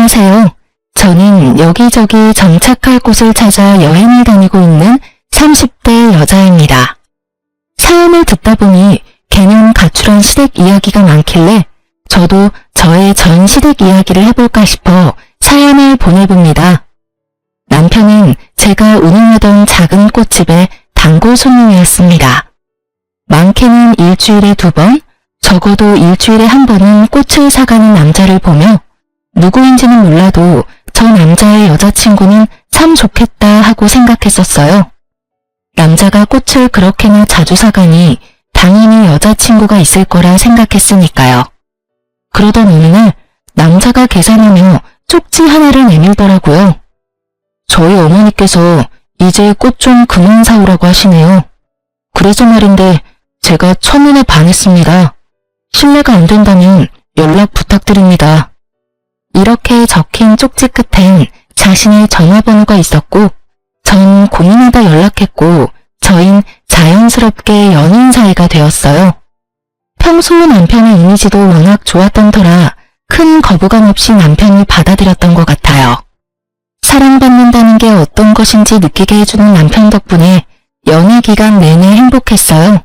안녕하세요. 저는 여기저기 정착할 곳을 찾아 여행을 다니고 있는 30대 여자입니다. 사연을 듣다 보니 개념 가출한 시댁 이야기가 많길래 저도 저의 전 시댁 이야기를 해볼까 싶어 사연을 보내봅니다. 남편은 제가 운영하던 작은 꽃집의 단골 손님이었습니다. 많게는 일주일에 2번, 적어도 일주일에 1번은 꽃을 사가는 남자를 보며 누구인지는 몰라도 저 남자의 여자친구는 참 좋겠다 하고 생각했었어요. 남자가 꽃을 그렇게나 자주 사가니 당연히 여자친구가 있을 거라 생각했으니까요. 그러던 어느 날 남자가 계산하며 쪽지 하나를 내밀더라고요. 저희 어머니께서 이제 꽃 좀 그만 사오라고 하시네요. 그래서 말인데 제가 첫눈에 반했습니다. 실례가 안 된다면 연락 부탁드립니다. 이렇게 적힌 쪽지 끝엔 자신의 전화번호가 있었고 전 고민하다 연락했고 저흰 자연스럽게 연인 사이가 되었어요. 평소 남편의 이미지도 워낙 좋았던 터라 큰 거부감 없이 남편이 받아들였던 것 같아요. 사랑받는다는 게 어떤 것인지 느끼게 해주는 남편 덕분에 연애 기간 내내 행복했어요.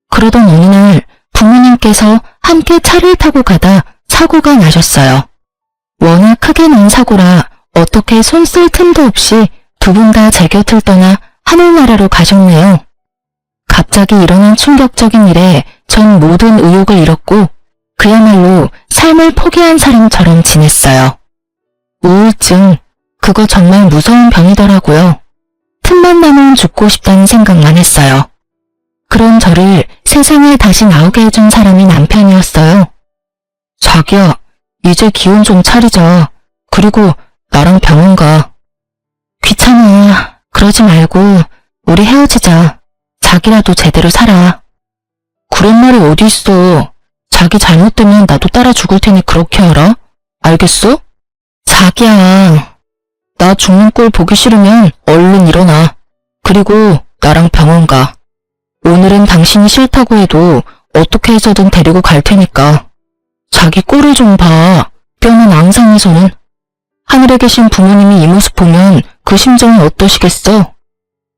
그러던 어느 날 부모님께서 함께 차를 타고 가다 사고가 나셨어요. 워낙 크게 난 사고라 어떻게 손 쓸 틈도 없이 두 분 다 제 곁을 떠나 하늘나라로 가셨네요. 갑자기 일어난 충격적인 일에 전 모든 의욕을 잃었고 그야말로 삶을 포기한 사람처럼 지냈어요. 우울증, 그거 정말 무서운 병이더라고요. 틈만 나면 죽고 싶다는 생각만 했어요. 그런 저를 세상에 다시 나오게 해준 사람이 남편이었어요. 자기야, 이제 기운 좀 차리자. 그리고 나랑 병원 가. 귀찮아. 그러지 말고 우리 헤어지자. 자기라도 제대로 살아. 그런 말이 어디 있어. 자기 잘못되면 나도 따라 죽을 테니 그렇게 알아? 알겠어? 자기야. 나 죽는 꼴 보기 싫으면 얼른 일어나. 그리고 나랑 병원 가. 오늘은 당신이 싫다고 해도 어떻게 해서든 데리고 갈 테니까. 자기 꼴을 좀 봐. 뼈는 앙상해서는. 하늘에 계신 부모님이 이 모습 보면 그 심정이 어떠시겠어?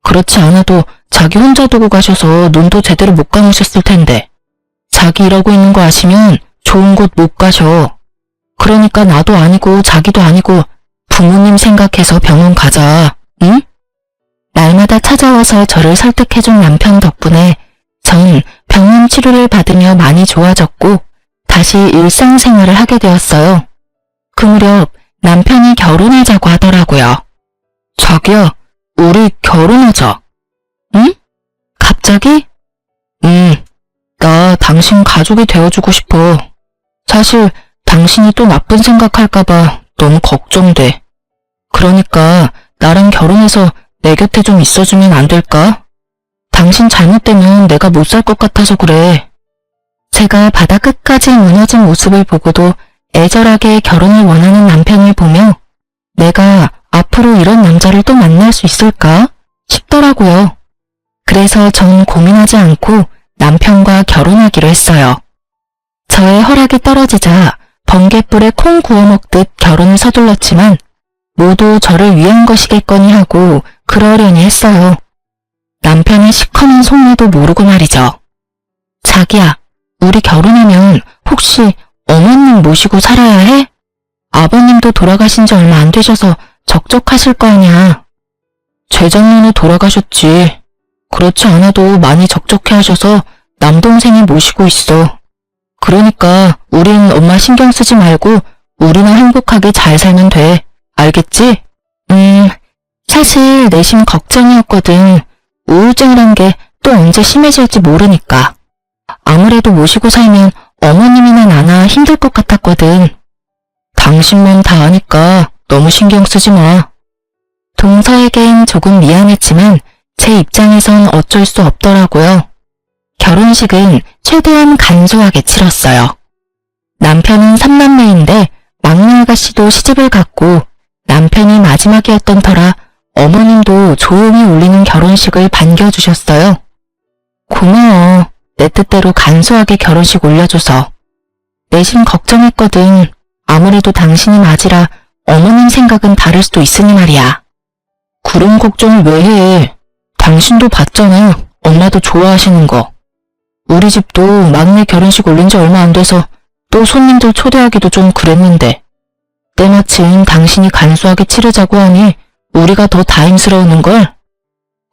그렇지 않아도 자기 혼자 두고 가셔서 눈도 제대로 못 감으셨을 텐데. 자기 이러고 있는 거 아시면 좋은 곳 못 가셔. 그러니까 나도 아니고 자기도 아니고 부모님 생각해서 병원 가자. 응? 날마다 찾아와서 저를 설득해준 남편 덕분에 전 병원 치료를 받으며 많이 좋아졌고 다시 일상생활을 하게 되었어요. 그 무렵 남편이 결혼하자고 하더라고요. 자기야, 우리 결혼하자. 응? 갑자기? 나 당신 가족이 되어주고 싶어. 사실 당신이 또 나쁜 생각할까봐 너무 걱정돼. 그러니까 나랑 결혼해서 내 곁에 좀 있어주면 안 될까? 당신 잘못되면 내가 못 살 것 같아서 그래. 제가 바다 끝까지 무너진 모습을 보고도 애절하게 결혼을 원하는 남편을 보며 내가 앞으로 이런 남자를 또 만날 수 있을까 싶더라고요. 그래서 전 고민하지 않고 남편과 결혼하기로 했어요. 저의 허락이 떨어지자 번갯불에 콩 구워 먹듯 결혼을 서둘렀지만 모두 저를 위한 것이겠거니 하고 그러려니 했어요. 남편의 시커먼 속내도 모르고 말이죠. 자기야, 우리 결혼하면 혹시 어머님 모시고 살아야 해? 아버님도 돌아가신 지 얼마 안 되셔서 적적하실 거 아니야. 재작년에 돌아가셨지. 그렇지 않아도 많이 적적해 하셔서 남동생이 모시고 있어. 그러니까 우린 엄마 신경 쓰지 말고 우리만 행복하게 잘 살면 돼. 알겠지? 사실 내심 걱정이었거든. 우울증이란 게 또 언제 심해질지 모르니까. 아무래도 모시고 살면 어머님이나 나나 힘들 것 같았거든. 당신만 다 아니까 너무 신경 쓰지 마. 동서에겐 조금 미안했지만 제 입장에선 어쩔 수 없더라고요. 결혼식은 최대한 간소하게 치렀어요. 남편은 3남매인데 막내 아가씨도 시집을 갔고 남편이 마지막이었던 터라 어머님도 조용히 올리는 결혼식을 반겨주셨어요. 고마워. 내 뜻대로 간소하게 결혼식 올려줘서. 내심 걱정했거든. 아무래도 당신이 맞이라 어머님 생각은 다를 수도 있으니 말이야. 그런 걱정을 왜 해? 당신도 봤잖아. 엄마도 좋아하시는 거. 우리 집도 막내 결혼식 올린 지 얼마 안 돼서 또 손님들 초대하기도 좀 그랬는데 때마침 당신이 간소하게 치르자고 하니 우리가 더 다행스러우는걸.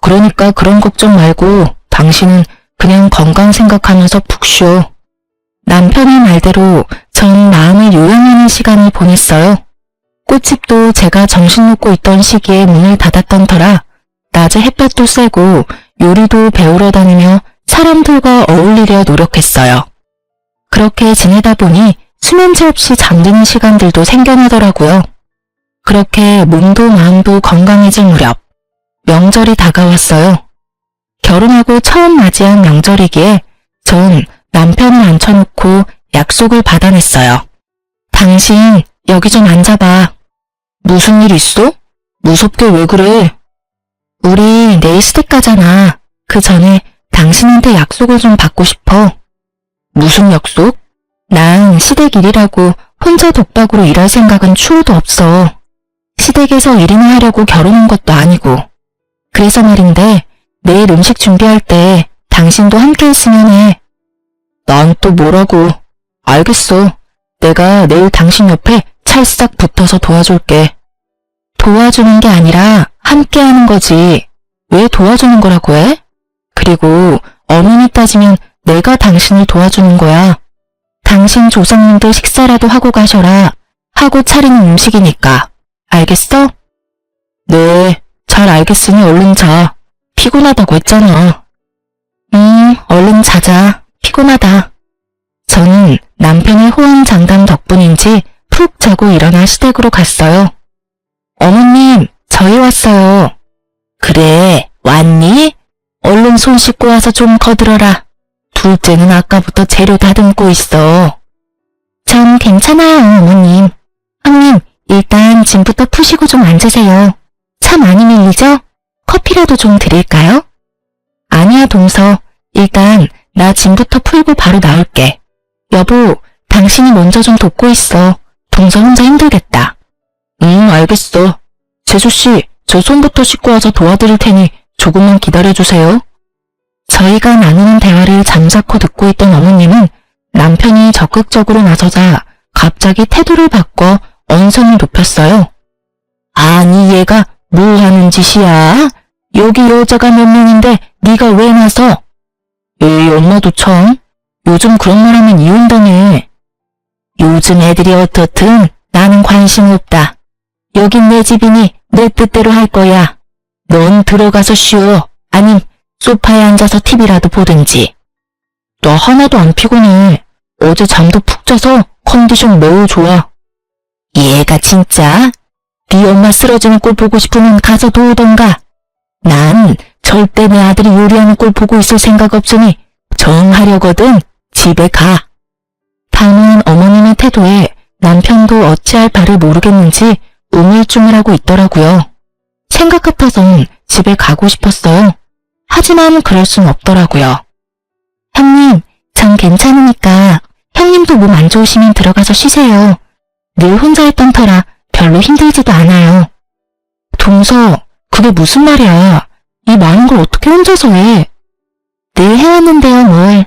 그러니까 그런 걱정 말고 당신은 그냥 건강 생각하면서 푹 쉬어. 남편의 말대로 전 마음을 요양하는 시간을 보냈어요. 꽃집도 제가 정신 놓고 있던 시기에 문을 닫았던 터라 낮에 햇볕도 쐬고 요리도 배우러 다니며 사람들과 어울리려 노력했어요. 그렇게 지내다 보니 수면제 없이 잠드는 시간들도 생겨나더라고요. 그렇게 몸도 마음도 건강해질 무렵 명절이 다가왔어요. 결혼하고 처음 맞이한 명절이기에 전 남편을 앉혀놓고 약속을 받아냈어요. 당신 여기 좀 앉아봐. 무슨 일 있어? 무섭게 왜 그래? 우리 내일 시댁 가잖아. 그 전에 당신한테 약속을 좀 받고 싶어. 무슨 약속? 난 시댁 일이라고 혼자 독박으로 일할 생각은 추호도 없어. 시댁에서 일이나 하려고 결혼한 것도 아니고. 그래서 말인데 내일 음식 준비할 때 당신도 함께 했으면 해. 난 또 뭐라고. 알겠어. 내가 내일 당신 옆에 찰싹 붙어서 도와줄게. 도와주는 게 아니라 함께 하는 거지. 왜 도와주는 거라고 해? 그리고 어머니 따지면 내가 당신을 도와주는 거야. 당신 조상님들 식사라도 하고 가셔라. 하고 차리는 음식이니까. 알겠어? 네, 잘 알겠으니 얼른 자. 피곤하다고 했잖아. 얼른 자자. 피곤하다. 저는 남편의 호언장담 덕분인지 푹 자고 일어나 시댁으로 갔어요. 어머님, 저희 왔어요. 그래, 왔니? 얼른 손 씻고 와서 좀 거들어라. 둘째는 아까부터 재료 다듬고 있어. 전 괜찮아요, 어머님. 형님, 일단 짐부터 푸시고 좀 앉으세요. 차 많이 밀리죠? 커피라도 좀 드릴까요? 아니야, 동서. 일단 나 짐부터 풀고 바로 나올게. 여보, 당신이 먼저 좀 돕고 있어. 동서 혼자 힘들겠다. 알겠어. 재수씨, 저 손부터 씻고 와서 도와드릴 테니 조금만 기다려주세요. 저희가 나누는 대화를 잠자코 듣고 있던 어머님은 남편이 적극적으로 나서자 갑자기 태도를 바꿔 언성을 높였어요. 아니 얘가 뭐 하는 짓이야? 여기 여자가 몇 명인데 네가 왜 나서? 에이 엄마도 참. 요즘 그런 말 하면 이혼당해. 요즘 애들이 어떻든 나는 관심 없다. 여긴 내 집이니 내 뜻대로 할 거야. 넌 들어가서 쉬어. 아님 소파에 앉아서 TV라도 보든지. 나 하나도 안 피곤해. 어제 잠도 푹 자서 컨디션 매우 좋아. 얘가 진짜? 네 엄마 쓰러지는 꼴 보고 싶으면 가서 도우던가. 난 절대 내 아들이 요리하는 꼴 보고 있을 생각 없으니 정하려거든. 집에 가. 단호한 어머님의 태도에 남편도 어찌할 바를 모르겠는지 우물쭈물하고 있더라고요. 생각 같아선 집에 가고 싶었어요. 하지만 그럴 순 없더라고요. 형님, 전 괜찮으니까 형님도 몸 안 좋으시면 들어가서 쉬세요. 늘 혼자 했던 터라 별로 힘들지도 않아요. 동서, 그게 무슨 말이야. 이 많은 걸 어떻게 혼자서 해? 늘 해왔는데요, 뭘.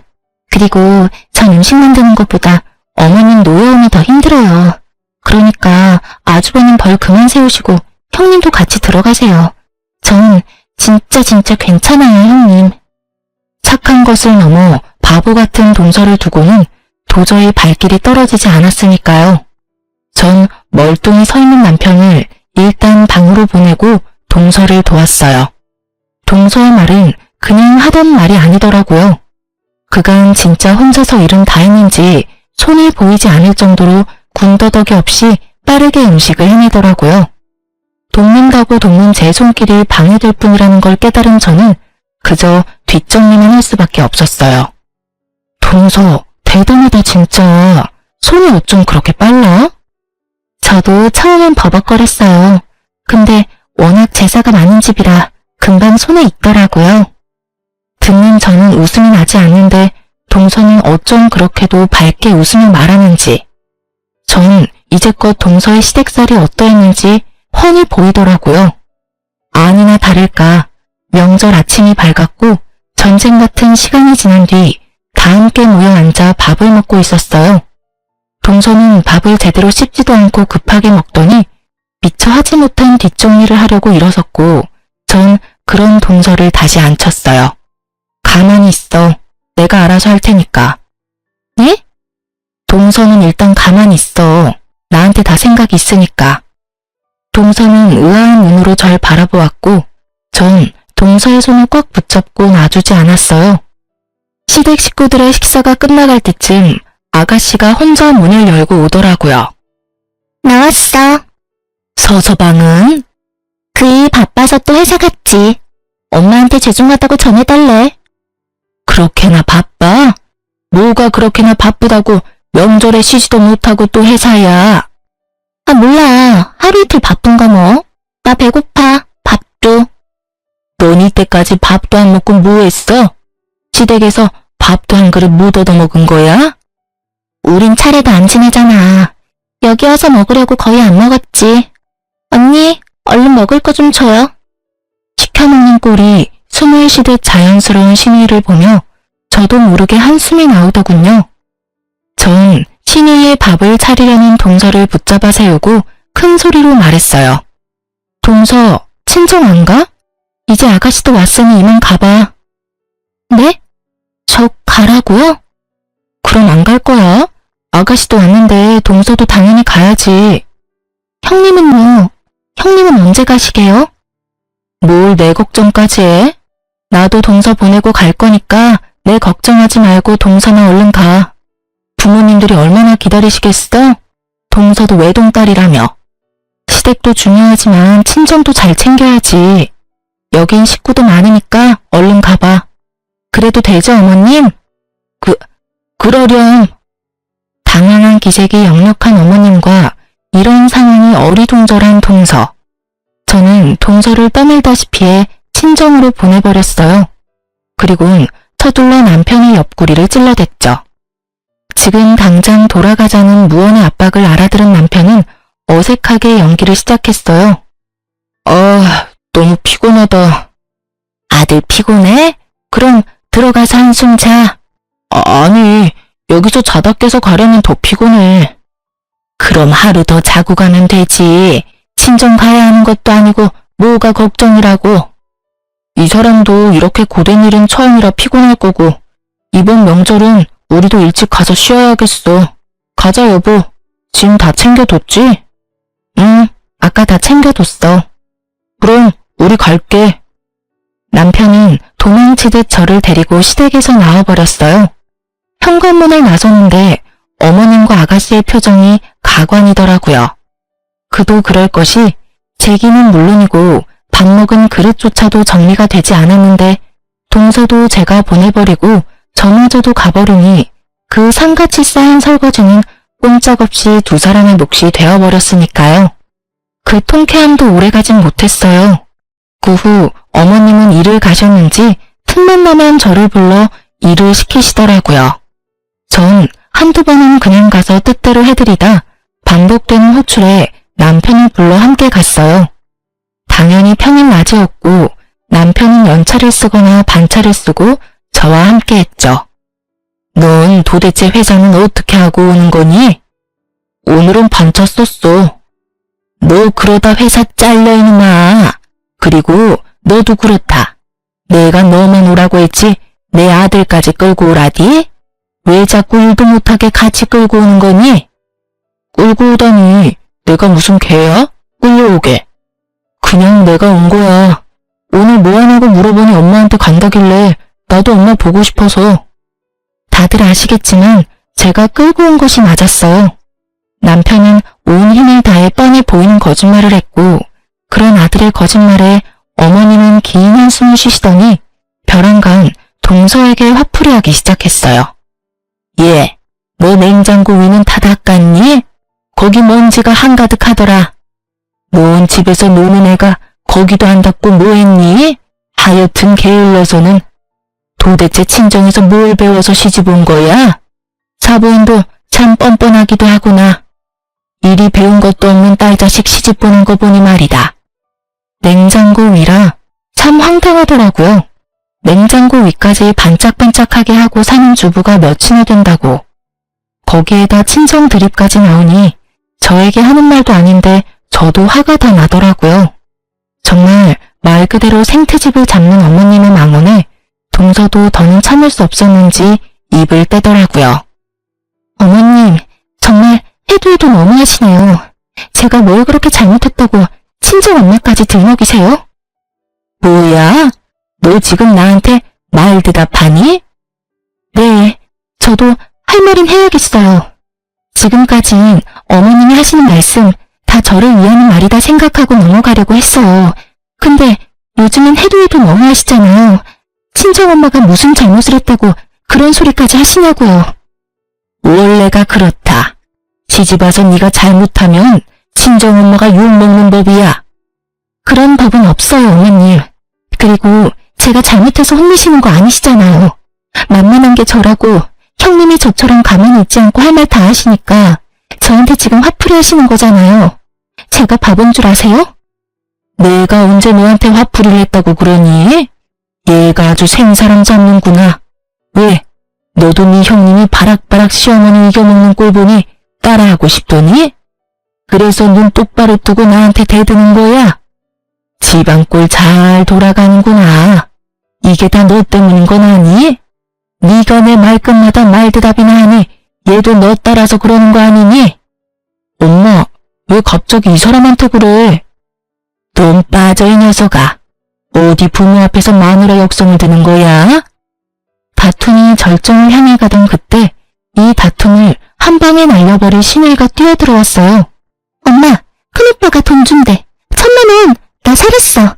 그리고 전 음식 만드는 것보다 어머님 노여움이 더 힘들어요. 그러니까 아주버님 벌 그만 세우시고 형님도 같이 들어가세요. 전 진짜 괜찮아요, 형님. 착한 것을 넘어 바보 같은 동서를 두고는 도저히 발길이 떨어지지 않았으니까요. 전 멀뚱히 서 있는 남편을 일단 방으로 보내고 동서를 도왔어요. 동서의 말은 그냥 하던 말이 아니더라고요. 그간 진짜 혼자서 일은 다 했는지 손이 보이지 않을 정도로 군더더기 없이 빠르게 음식을 해내더라고요. 돕는다고 돕는 제 손길이 방해될 뿐이라는 걸 깨달은 저는 그저 뒷정리만 할 수밖에 없었어요. 동서, 대단하다 진짜. 손이 어쩜 그렇게 빨라? 저도 처음엔 버벅거렸어요. 근데 워낙 제사가 많은 집이라 금방 손에 익더라고요. 듣는 저는 웃음이 나지 않는데 동서는 어쩜 그렇게도 밝게 웃으며 말하는지. 전 이제껏 동서의 시댁살이 어떠했는지 훤히 보이더라고요. 아니나 다를까 명절 아침이 밝았고 전쟁 같은 시간이 지난 뒤 다 함께 모여 앉아 밥을 먹고 있었어요. 동서는 밥을 제대로 씹지도 않고 급하게 먹더니 미처 하지 못한 뒷정리를 하려고 일어섰고 전 그런 동서를 다시 앉혔어요. 가만히 있어. 내가 알아서 할 테니까. 네? 동서는 일단 가만히 있어. 나한테 다 생각이 있으니까. 동서는 의아한 눈으로 절 바라보았고 전 동서의 손을 꽉 붙잡고 놔주지 않았어요. 시댁 식구들의 식사가 끝나갈 때쯤 아가씨가 혼자 문을 열고 오더라고요. 나왔어. 서서방은? 그 일 바빠서 또 회사 갔지. 엄마한테 죄송하다고 전해달래. 그렇게나 바빠? 뭐가 그렇게나 바쁘다고 명절에 쉬지도 못하고 또 회사야. 아 몰라. 하루 이틀 바쁜가 뭐. 나 배고파. 밥 줘. 넌 이때까지 밥도 안 먹고 뭐 했어? 시댁에서 밥도 한 그릇 못 얻어먹은 거야? 우린 차례도 안 지내잖아. 여기 와서 먹으려고 거의 안 먹었지. 언니, 얼른 먹을 거 좀 줘요. 시켜먹는 꼴이 숨을 쉬듯 자연스러운 신이를 보며 저도 모르게 한숨이 나오더군요. 전 신이의 밥을 차리려는 동서를 붙잡아 세우고 큰 소리로 말했어요. 동서, 친정 안 가? 이제 아가씨도 왔으니 이만 가봐. 네? 저 가라고요? 그럼 안 갈 거야? 아가씨도 왔는데 동서도 당연히 가야지. 형님은요? 형님은 언제 가시게요? 뭘 내 걱정까지 해? 나도 동서 보내고 갈 거니까 내 걱정하지 말고 동서나 얼른 가. 부모님들이 얼마나 기다리시겠어? 동서도 외동딸이라며. 시댁도 중요하지만 친정도 잘 챙겨야지. 여긴 식구도 많으니까 얼른 가봐. 그래도 되죠, 어머님? 그러렴. 당황한 기색이 역력한 어머님과 이런 상황이 어리둥절한 동서. 저는 동서를 떠밀다시피 해 친정으로 보내버렸어요. 그리고는 서둘러 남편의 옆구리를 찔러댔죠. 지금 당장 돌아가자는 무언의 압박을 알아들은 남편은 어색하게 연기를 시작했어요. 너무 피곤하다. 아들 피곤해? 그럼 들어가서 한숨 자. 아니, 여기서 자다 깨서 가려면 더 피곤해. 그럼 하루 더 자고 가면 되지. 친정 가야 하는 것도 아니고 뭐가 걱정이라고. 이 사람도 이렇게 고된 일은 처음이라 피곤할 거고 이번 명절은 우리도 일찍 가서 쉬어야겠어. 가자 여보. 짐 다 챙겨뒀지? 응, 아까 다 챙겨뒀어. 그럼 우리 갈게. 남편은 도망치듯 저를 데리고 시댁에서 나와버렸어요. 현관문을 나서는데 어머님과 아가씨의 표정이 가관이더라고요. 그도 그럴 것이 제기는 물론이고 밥 먹은 그릇조차도 정리가 되지 않았는데 동서도 제가 보내버리고 저마저도 가버리니 그 산같이 쌓인 설거지는 꼼짝없이 두 사람의 몫이 되어버렸으니까요. 그 통쾌함도 오래가진 못했어요. 그 후 어머님은 일을 가셨는지 틈만 나면 저를 불러 일을 시키시더라고요. 전 한두 번은 그냥 가서 뜻대로 해드리다 반복되는 호출에 남편을 불러 함께 갔어요. 당연히 평일 낮이었고 남편은 연차를 쓰거나 반차를 쓰고 저와 함께 했죠. 넌 도대체 회사는 어떻게 하고 오는 거니? 오늘은 반차 썼어. 너 그러다 회사 잘려 이놈아. 그리고 너도 그렇다. 내가 너만 오라고 했지 내 아들까지 끌고 오라디? 왜 자꾸 일도 못하게 같이 끌고 오는 거니? 끌고 오다니 내가 무슨 개야? 끌려오게. 그냥 내가 온 거야. 오늘 뭐 하냐고 물어보니 엄마한테 간다길래 나도 엄마 보고 싶어서. 다들 아시겠지만 제가 끌고 온 것이 맞았어요. 남편은 온 힘을 다해 뻔히 보이는 거짓말을 했고 그런 아들의 거짓말에 어머니는 긴 한숨을 쉬시더니 벼랑간 동서에게 화풀이 하기 시작했어요. 예, 너 냉장고 위는 다 닦았니? 거기 먼지가 한가득 하더라. 뭔 집에서 노는 애가 거기도 안 닦고 뭐 했니? 하여튼 게을러서는. 도대체 친정에서 뭘 배워서 시집 온 거야? 사부인도 참 뻔뻔하기도 하구나. 이리 배운 것도 없는 딸 자식 시집 보낸 거 보니 말이다. 냉장고 위라 참 황당하더라고요. 냉장고 위까지 반짝반짝하게 하고 사는 주부가 몇이나 된다고. 거기에다 친정 드립까지 나오니 저에게 하는 말도 아닌데 저도 화가 다 나더라고요. 정말 말 그대로 생트집을 잡는 어머님의 망언에 동서도 더는 참을 수 없었는지 입을 떼더라고요. 어머님, 정말 해도 해도 너무하시네요. 제가 뭘 그렇게 잘못했다고 친정 엄마까지 들먹이세요? 뭐야? 너 지금 나한테 말 대답하니? 네, 저도 할 말은 해야겠어요. 지금까진 어머님이 하시는 말씀 다 저를 위하는 말이다 생각하고 넘어가려고 했어요. 근데 요즘은 해도 해도 너무하시잖아요. 친정엄마가 무슨 잘못을 했다고 그런 소리까지 하시냐고요. 원래가 그렇다. 시집와서 네가 잘못하면 친정엄마가 욕먹는 법이야. 그런 법은 없어요, 어머님. 그리고 제가 잘못해서 혼내시는 거 아니시잖아요. 만만한 게 저라고 형님이 저처럼 가만히 있지 않고 할 말 다 하시니까 저한테 지금 화풀이 하시는 거잖아요. 제가 바본 줄 아세요? 내가 언제 너한테 화풀이를 했다고 그러니? 얘가 아주 생사람 잡는구나. 왜? 너도 네 형님이 바락바락 시어머니 이겨먹는 꼴 보니 따라하고 싶더니? 그래서 눈 똑바로 뜨고 나한테 대드는 거야? 집안꼴 잘 돌아가는구나. 이게 다 너 때문인 건 아니? 네가 내 말끝마다 말대답이나 하니 얘도 너 따라서 그러는 거 아니니? 엄마, 왜 갑자기 이 사람한테 그래? 넌 빠져 이 녀석아. 어디 부모 앞에서 마누라 역성을 드는 거야? 다툼이 절정을 향해 가던 그때 이 다툼을 한 방에 날려버릴 시누이가 뛰어들어왔어요. 엄마, 큰오빠가 돈 준대. 1,000만 원! 나 살았어.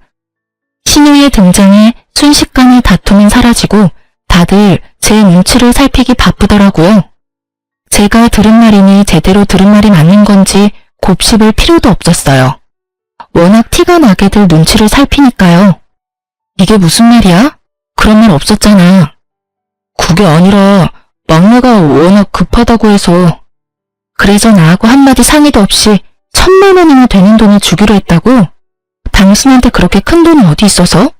시누이의 등장에 순식간에 다툼은 사라지고 다들 제 눈치를 살피기 바쁘더라고요. 제가 들은 말이니 제대로 들은 말이 맞는 건지 곱씹을 필요도 없었어요. 워낙 티가 나게들 눈치를 살피니까요. 이게 무슨 말이야? 그런 말 없었잖아. 그게 아니라 막내가 워낙 급하다고 해서. 그래서 나하고 한마디 상의도 없이 1,000만 원이나 되는 돈을 주기로 했다고? 당신한테 그렇게 큰 돈이 어디 있어서?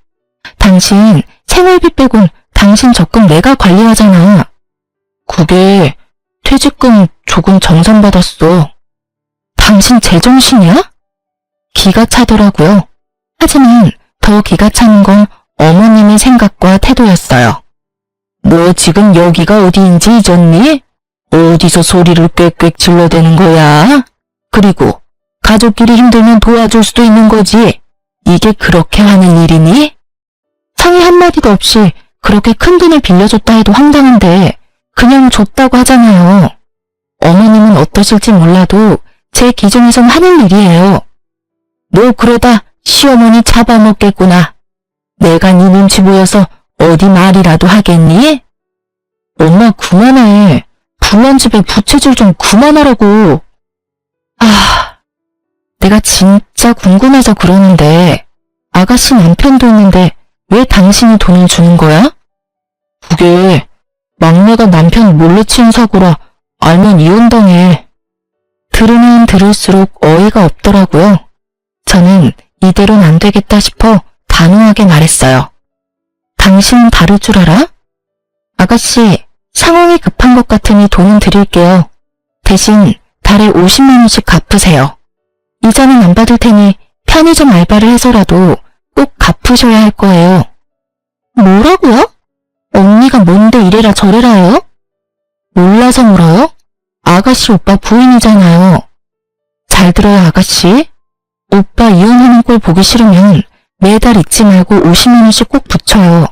당신 생활비 빼곤 당신 적금 내가 관리하잖아. 그게 퇴직금 조금 정산받았어. 당신 제정신이야? 기가 차더라고요. 하지만 더 기가 차는 건 어머님의 생각과 태도였어요. 너 지금 여기가 어디인지 잊었니? 어디서 소리를 꽥꽥 질러대는 거야? 그리고 가족끼리 힘들면 도와줄 수도 있는 거지. 이게 그렇게 하는 일이니? 상의 한마디도 없이 그렇게 큰 돈을 빌려줬다 해도 황당한데 그냥 줬다고 하잖아요. 어머님은 어떠실지 몰라도 제 기준에선 하는 일이에요. 너 그러다 시어머니 잡아먹겠구나. 내가 네 눈치 보여서 어디 말이라도 하겠니? 엄마 그만해. 불난 집에 부채질 좀 그만하라고. 내가 진짜 궁금해서 그러는데 아가씨 남편도 있는데 왜 당신이 돈을 주는 거야? 그게 막내가 남편 몰래 친 사고라 알면 이혼당해. 들으면 들을수록 어이가 없더라고요. 저는 이대로는 안 되겠다 싶어 단호하게 말했어요. 당신은 다를 줄 알아? 아가씨, 상황이 급한 것 같으니 돈은 드릴게요. 대신 달에 50만 원씩 갚으세요. 이자는 안 받을 테니 편의점 알바를 해서라도 꼭 갚으셔야 할 거예요. 뭐라고요? 언니가 뭔데 이래라 저래라 해요? 몰라서 물어요? 아가씨 오빠 부인이잖아요. 잘 들어요 아가씨. 오빠 이혼하는 꼴 보기 싫으면 매달 잊지 말고 50만 원씩 꼭 붙여요.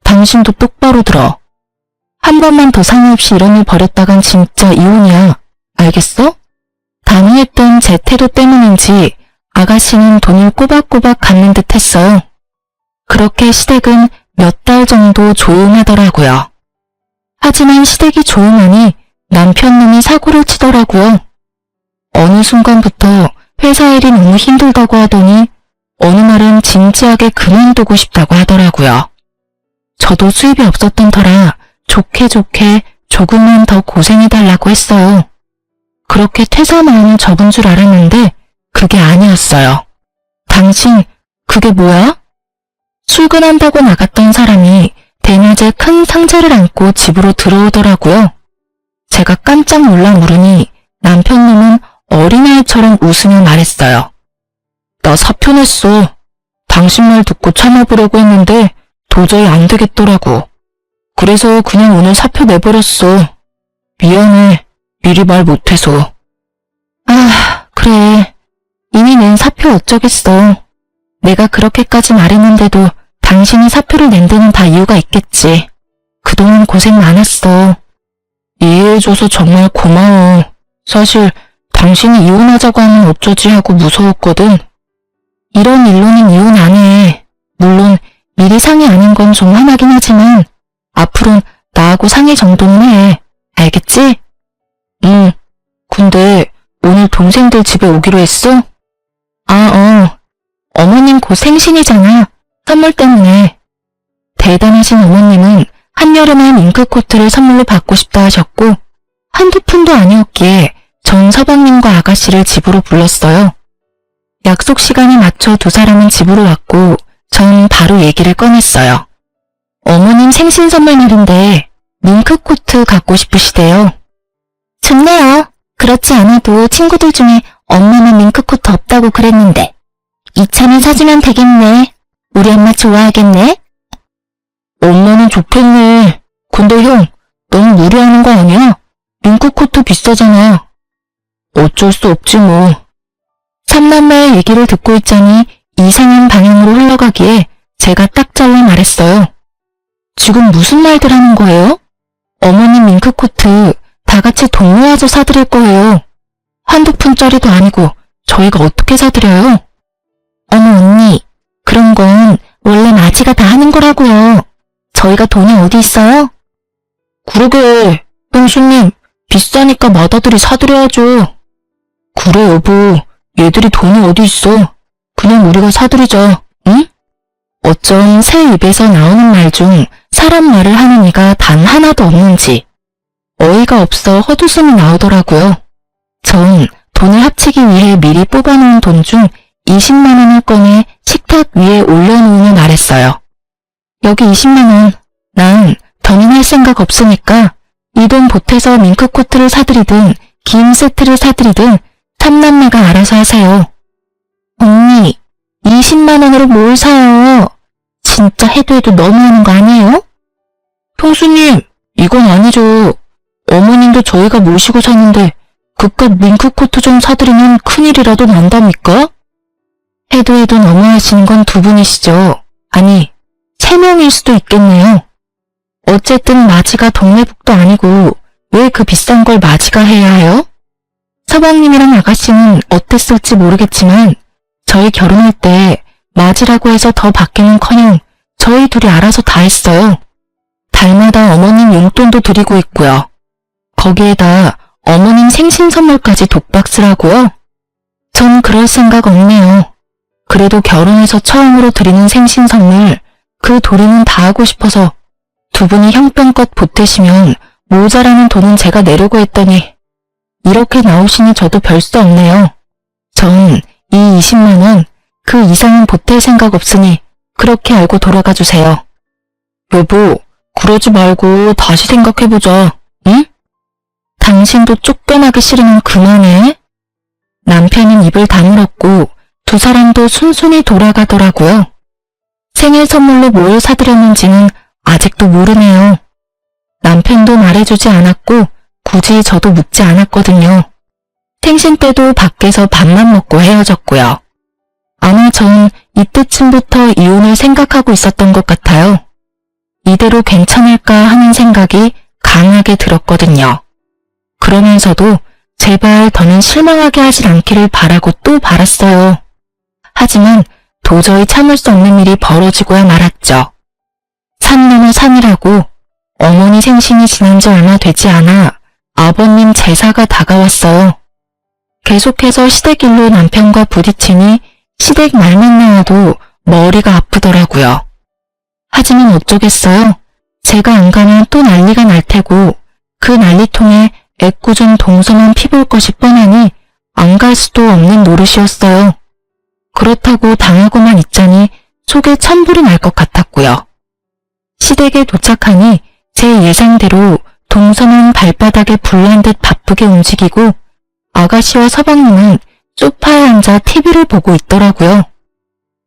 당신도 똑바로 들어. 한 번만 더 상의 없이 이런 일 벌였다간 진짜 이혼이야. 알겠어? 단호했던 제 태도 때문인지 아가씨는 돈을 꼬박꼬박 갚는 듯 했어요. 그렇게 시댁은 몇 달 정도 조용하더라고요. 하지만 시댁이 조용하니 남편놈이 사고를 치더라고요. 어느 순간부터 회사 일이 너무 힘들다고 하더니 어느 날은 진지하게 그만두고 싶다고 하더라고요. 저도 수입이 없었던 터라 좋게 조금만 더 고생해달라고 했어요. 그렇게 퇴사 마음을 접은 줄 알았는데 그게 아니었어요. 당신, 그게 뭐야? 출근한다고 나갔던 사람이 대낮에 큰 상자를 안고 집으로 들어오더라고요. 제가 깜짝 놀라 물으니 남편님은 어린아이처럼 웃으며 말했어요. 나 사표 냈어. 당신 말 듣고 참아보려고 했는데 도저히 안 되겠더라고. 그래서 그냥 오늘 사표 내버렸어. 미안해. 미리 말 못해서. 아, 그래. 이미 낸 사표 어쩌겠어. 내가 그렇게까지 말했는데도 당신이 사표를 낸 데는 다 이유가 있겠지. 그동안 고생 많았어. 이해해줘서 정말 고마워. 사실 당신이 이혼하자고 하면 어쩌지 하고 무서웠거든. 이런 일로는 이혼 안 해. 물론 미리 상의 아닌 건 좀 화나긴 하지만 앞으론 나하고 상의 정도는 해. 알겠지? 응. 근데 오늘 동생들 집에 오기로 했어? 어머님 곧 생신이잖아. 선물 때문에. 대단하신 어머님은 한여름에 밍크코트를 선물로 받고 싶다 하셨고 한두 푼도 아니었기에 전 서방님과 아가씨를 집으로 불렀어요. 약속 시간에 맞춰 두 사람은 집으로 왔고 전 바로 얘기를 꺼냈어요. 어머님 생신 선물 날인데 밍크코트 갖고 싶으시대요. 좋네요. 그렇지 않아도 친구들 중에 엄마는 밍크코트 없다고 그랬는데 이참에 사주면 되겠네. 우리 엄마 좋아하겠네. 엄마는 좋겠네. 근데 형, 너무 무리하는 거 아니야? 밍크코트 비싸잖아. 어쩔 수 없지 뭐. 삼남매의 얘기를 듣고 있자니 이상한 방향으로 흘러가기에 제가 딱 잘라 말했어요. 지금 무슨 말들 하는 거예요? 어머님 밍크코트 다 같이 동료와서 사드릴 거예요. 한두 푼짜리도 아니고 저희가 어떻게 사드려요? 어머 언니, 그런 건 원래 마지가 다 하는 거라고요. 저희가 돈이 어디 있어요? 그러게, 형수님, 비싸니까 마다들이 사드려야죠. 그래 여보, 얘들이 돈이 어디 있어. 그냥 우리가 사드리자, 응? 어쩜 새 입에서 나오는 말 중 사람 말을 하는 이가 단 하나도 없는지 어이가 없어 헛웃음이 나오더라고요. 전 돈을 합치기 위해 미리 뽑아놓은 돈 중 20만 원을 꺼내 식탁 위에 올려놓으며 말했어요. 여기 20만 원, 난 더는 할 생각 없으니까 이 돈 보태서 밍크코트를 사드리든 김 세트를 사드리든 삼남매가 알아서 하세요. 언니, 20만 원으로 뭘 사요? 진짜 해도 너무하는 거 아니에요? 형수님, 이건 아니죠. 어머님도 저희가 모시고 사는데 그깟 밍크코트 좀 사드리면 큰일이라도 난답니까? 해도 너무하시는 건 두 분이시죠. 아니, 3명일 수도 있겠네요. 어쨌든 마지가 동네북도 아니고 왜 그 비싼 걸 마지가 해야 해요? 서방님이랑 아가씨는 어땠을지 모르겠지만 저희 결혼할 때 마지라고 해서 더 받기는커녕 저희 둘이 알아서 다 했어요. 달마다 어머님 용돈도 드리고 있고요. 거기에다 어머님 생신 선물까지 독박스라고요? 전 그럴 생각 없네요. 그래도 결혼해서 처음으로 드리는 생신 선물, 그 도리는 다 하고 싶어서 두 분이 형편껏 보태시면 모자라는 돈은 제가 내려고 했더니 이렇게 나오시니 저도 별 수 없네요. 전 이 20만 원, 그 이상은 보탤 생각 없으니 그렇게 알고 돌아가 주세요. 여보, 그러지 말고 다시 생각해보자, 응? 당신도 쫓겨나기 싫으면 그만해. 남편은 입을 다물었고 두 사람도 순순히 돌아가더라고요. 생일 선물로 뭘 사드렸는지는 아직도 모르네요. 남편도 말해주지 않았고 굳이 저도 묻지 않았거든요. 생신 때도 밖에서 밥만 먹고 헤어졌고요. 아마 전 이때쯤부터 이혼을 생각하고 있었던 것 같아요. 이대로 괜찮을까 하는 생각이 강하게 들었거든요. 그러면서도 제발 더는 실망하게 하질 않기를 바라고 또 바랐어요. 하지만 도저히 참을 수 없는 일이 벌어지고야 말았죠. 산 넘어 산이라고 어머니 생신이 지난 지 얼마 되지 않아 아버님 제사가 다가왔어요. 계속해서 시댁일로 남편과 부딪히니 시댁 말만 나와도 머리가 아프더라고요. 하지만 어쩌겠어요. 제가 안 가면 또 난리가 날 테고 그 난리통에 애꿎은 동서만 피볼 것이 뻔하니 안 갈 수도 없는 노릇이었어요. 그렇다고 당하고만 있자니 속에 찬불이 날 것 같았고요. 시댁에 도착하니 제 예상대로 동서는 발바닥에 불난 듯 바쁘게 움직이고 아가씨와 서방님은 소파에 앉아 TV를 보고 있더라고요.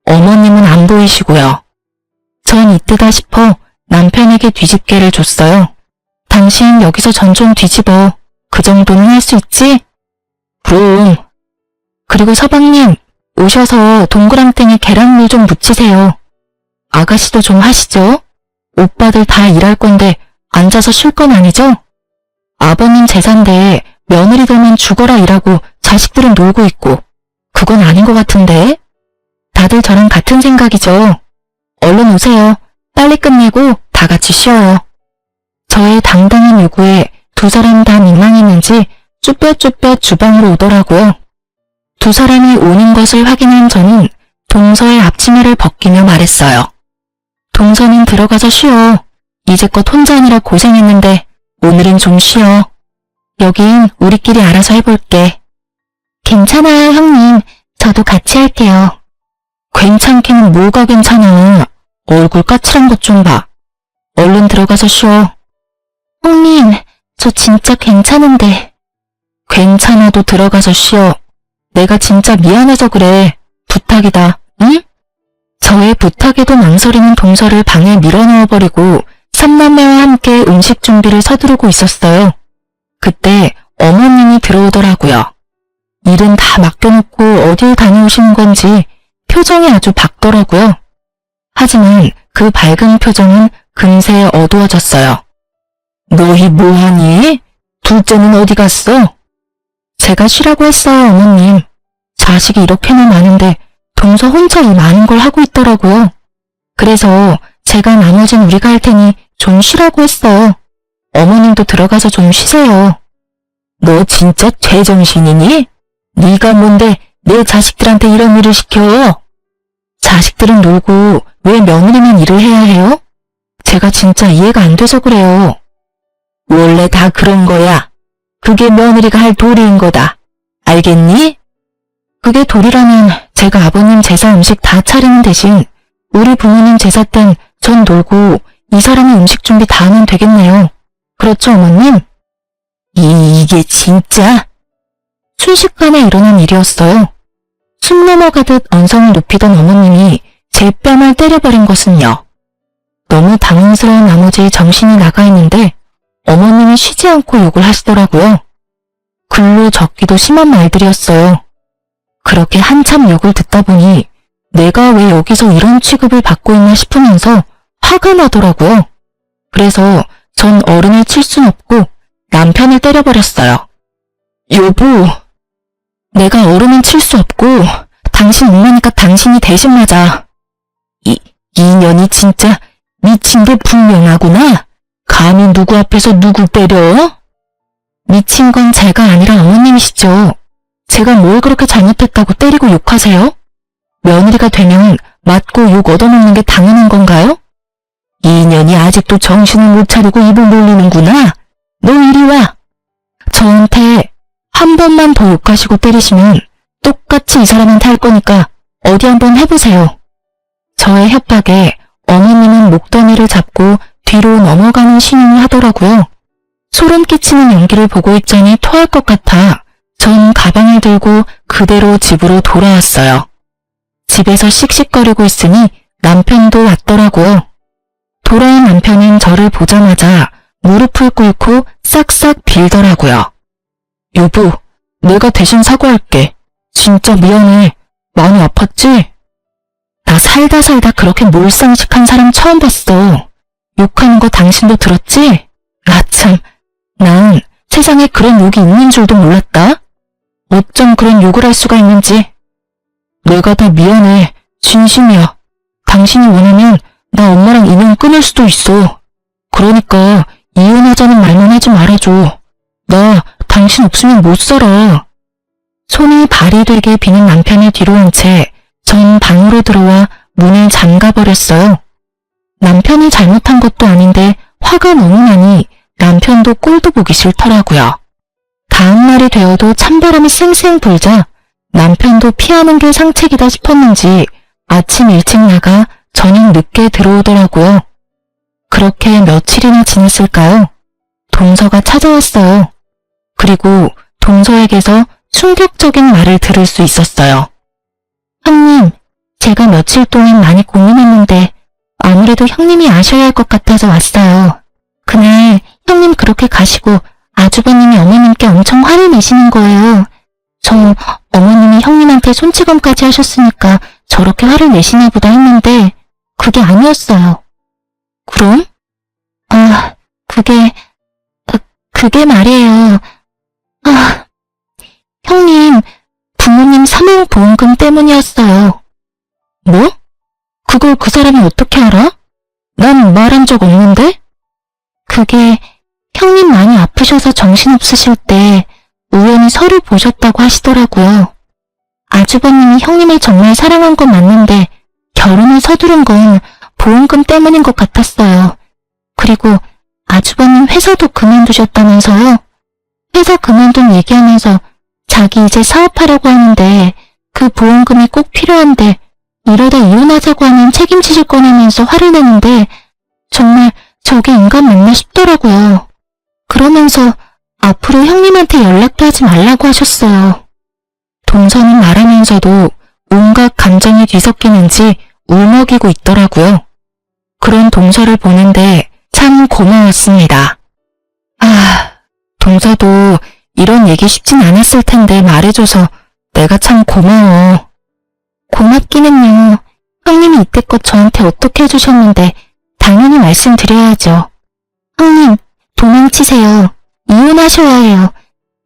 어머님은 안 보이시고요. 전 이때다 싶어 남편에게 뒤집개를 줬어요. 당신 여기서 전 좀 뒤집어. 그 정도는 할 수 있지? 그럼. 그리고 서방님, 오셔서 동그랑땡에 계란물 좀 묻히세요. 아가씨도 좀 하시죠? 오빠들 다 일할 건데 앉아서 쉴 건 아니죠? 아버님 제사인데 며느리들만 죽어라 일하고 자식들은 놀고 있고 그건 아닌 것 같은데? 다들 저랑 같은 생각이죠. 얼른 오세요. 빨리 끝내고 다 같이 쉬어요. 저의 당당한 요구에 두 사람 다 민망했는지 쭈뼛쭈뼛 주방으로 오더라고요. 두 사람이 오는 것을 확인한 저는 동서의 앞치마를 벗기며 말했어요. 동서는 들어가서 쉬어. 이제껏 혼자 하느라 고생했는데 오늘은 좀 쉬어. 여긴 우리끼리 알아서 해볼게. 괜찮아요, 형님. 저도 같이 할게요. 괜찮기는 뭐가 괜찮아. 얼굴 까칠한 것 좀 봐. 얼른 들어가서 쉬어. 형님, 저 진짜 괜찮은데. 괜찮아도 들어가서 쉬어. 내가 진짜 미안해서 그래. 부탁이다, 응? 저의 부탁에도 망설이는 동서를 방에 밀어넣어버리고 삼남매와 함께 음식 준비를 서두르고 있었어요. 그때 어머님이 들어오더라고요. 일은 다 맡겨놓고 어딜 다녀오시는 건지 표정이 아주 밝더라고요. 하지만 그 밝은 표정은 금세 어두워졌어요. 너희 뭐하니? 둘째는 어디 갔어? 제가 쉬라고 했어요, 어머님. 자식이 이렇게나 많은데 동서 혼자 이 많은 걸 하고 있더라고요. 그래서 제가 나머진 우리가 할 테니 좀 쉬라고 했어요. 어머님도 들어가서 좀 쉬세요. 너 진짜 제정신이니? 네가 뭔데 내 자식들한테 이런 일을 시켜? 자식들은 놀고 왜 며느리만 일을 해야 해요? 제가 진짜 이해가 안 돼서 그래요. 원래 다 그런 거야. 그게 며느리가 할 도리인 거다. 알겠니? 그게 도리라면 제가 아버님 제사 음식 다 차리는 대신 우리 부모님 제사 땐 전 놀고 이 사람이 음식 준비 다 하면 되겠네요. 그렇죠, 어머님? 이게 진짜? 순식간에 일어난 일이었어요. 숨 넘어가듯 언성을 높이던 어머님이 제 뺨을 때려버린 것은요. 너무 당황스러운 나머지 정신이 나가 있는데 어머님이 쉬지 않고 욕을 하시더라고요. 글로 적기도 심한 말들이었어요. 그렇게 한참 욕을 듣다 보니 내가 왜 여기서 이런 취급을 받고 있나 싶으면서 화가 나더라고요. 그래서 전 어른을 칠 순 없고 남편을 때려버렸어요. 여보, 내가 어른은 칠 수 없고 당신 엄마니까 당신이 대신 맞아. 이 년이 진짜 미친 게 분명하구나. 감히 누구 앞에서 누구 때려? 미친 건 제가 아니라 어머님이시죠. 제가 뭘 그렇게 잘못했다고 때리고 욕하세요? 며느리가 되면 맞고 욕 얻어먹는 게 당연한 건가요? 이 년이 아직도 정신을 못 차리고 입을 놀리는구나. 너 이리 와. 저한테 한 번만 더 욕하시고 때리시면 똑같이 이 사람한테 할 거니까 어디 한번 해보세요. 저의 협박에 어머님은 목더미를 잡고 뒤로 넘어가는 신용을 하더라고요. 소름 끼치는 연기를 보고 있자니 토할 것 같아 전 가방을 들고 그대로 집으로 돌아왔어요. 집에서 씩씩거리고 있으니 남편도 왔더라고요. 돌아온 남편은 저를 보자마자 무릎을 꿇고 싹싹 빌더라고요. 여보, 내가 대신 사과할게. 진짜 미안해. 많이 아팠지? 나 살다 그렇게 몰상식한 사람 처음 봤어. 욕하는 거 당신도 들었지? 나 참, 난 세상에 그런 욕이 있는 줄도 몰랐다. 어쩜 그런 욕을 할 수가 있는지. 내가 다 미안해. 진심이야. 당신이 원하면 나 엄마랑 인연 끊을 수도 있어. 그러니까 이혼하자는 말만 하지 말아줘. 나 당신 없으면 못 살아. 손이 발이 되게 비는 남편의 뒤로 온 채 전 방으로 들어와 문을 잠가버렸어요. 남편이 잘못한 것도 아닌데 화가 너무 나니 남편도 꼴도 보기 싫더라고요. 다음날이 되어도 찬바람이 쌩쌩 불자 남편도 피하는 게 상책이다 싶었는지 아침 일찍 나가 저녁 늦게 들어오더라고요. 그렇게 며칠이나 지냈을까요? 동서가 찾아왔어요. 그리고 동서에게서 충격적인 말을 들을 수 있었어요. 형님, 제가 며칠 동안 많이 고민했는데 아무래도 형님이 아셔야 할 것 같아서 왔어요. 그날 형님 그렇게 가시고 아주버님이 어머님께 엄청 화를 내시는 거예요. 저 어머님이 형님한테 손찌검까지 하셨으니까 저렇게 화를 내시나 보다 했는데 그게 아니었어요. 그럼? 그게 말이에요. 형님, 부모님 사망보험금 때문이었어요. 뭐? 그걸 그 사람이 어떻게 알아? 난 말한 적 없는데? 그게 형님 많이 아프셔서 정신없으실 때 우연히 서류 보셨다고 하시더라고요. 아주버님이 형님을 정말 사랑한 건 맞는데 결혼을 서두른 건 보험금 때문인 것 같았어요. 그리고 아주버님 회사도 그만두셨다면서요? 회사 그만둔 얘기하면서 자기 이제 사업하려고 하는데 그 보험금이 꼭 필요한데 이러다 이혼하자고 하면 책임지실 거냐면서 화를 내는데 정말 저게 인간 맞나 싶더라고요. 그러면서 앞으로 형님한테 연락도 하지 말라고 하셨어요. 동서는 말하면서도 온갖 감정이 뒤섞이는지 울먹이고 있더라고요. 그런 동서를 보는데 참 고마웠습니다. 동서도 이런 얘기 쉽진 않았을 텐데 말해줘서 내가 참 고마워. 고맙기는요. 형님이 이때껏 저한테 어떻게 해주셨는데 당연히 말씀드려야죠. 형님, 도망치세요. 이혼하셔야 해요.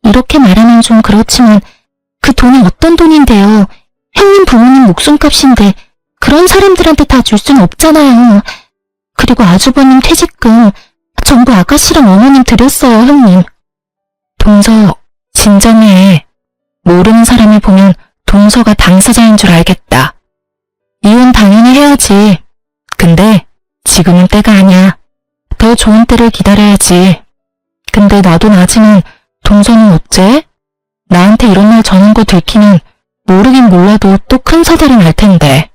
이렇게 말하면 좀 그렇지만 그 돈이 어떤 돈인데요. 형님 부모님 목숨값인데 그런 사람들한테 다 줄 순 없잖아요. 그리고 아주버님 퇴직금 전부 아가씨랑 어머님 드렸어요, 형님. 동서, 진정해. 모르는 사람이 보면 동서가 당사자인 줄 알겠다. 이혼 당연히 해야지. 근데 지금은 때가 아니야. 더 좋은 때를 기다려야지. 근데 나도 나지만 동서는 어째? 나한테 이런 말 전한 거 들키면 모르긴 몰라도 또 큰 사달이 날 텐데.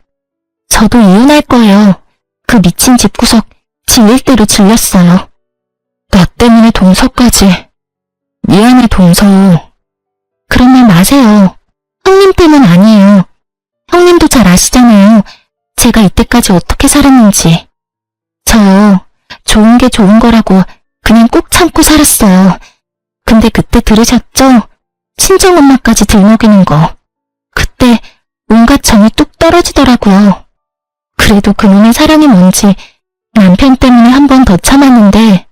저도 이혼할 거예요. 그 미친 집구석 질릴 대로 질렸어요. 나 때문에 동서까지. 미안해 동서. 그런 말 마세요. 형님 때문 아니에요. 형님도 잘 아시잖아요. 제가 이때까지 어떻게 살았는지. 저요. 좋은 게 좋은 거라고 그냥 꼭 참고 살았어요. 근데 그때 들으셨죠? 친정엄마까지 들먹이는 거. 그때 온갖 정이 뚝 떨어지더라고요. 그래도 그놈의 사랑이 뭔지 남편 때문에 한 번 더 참았는데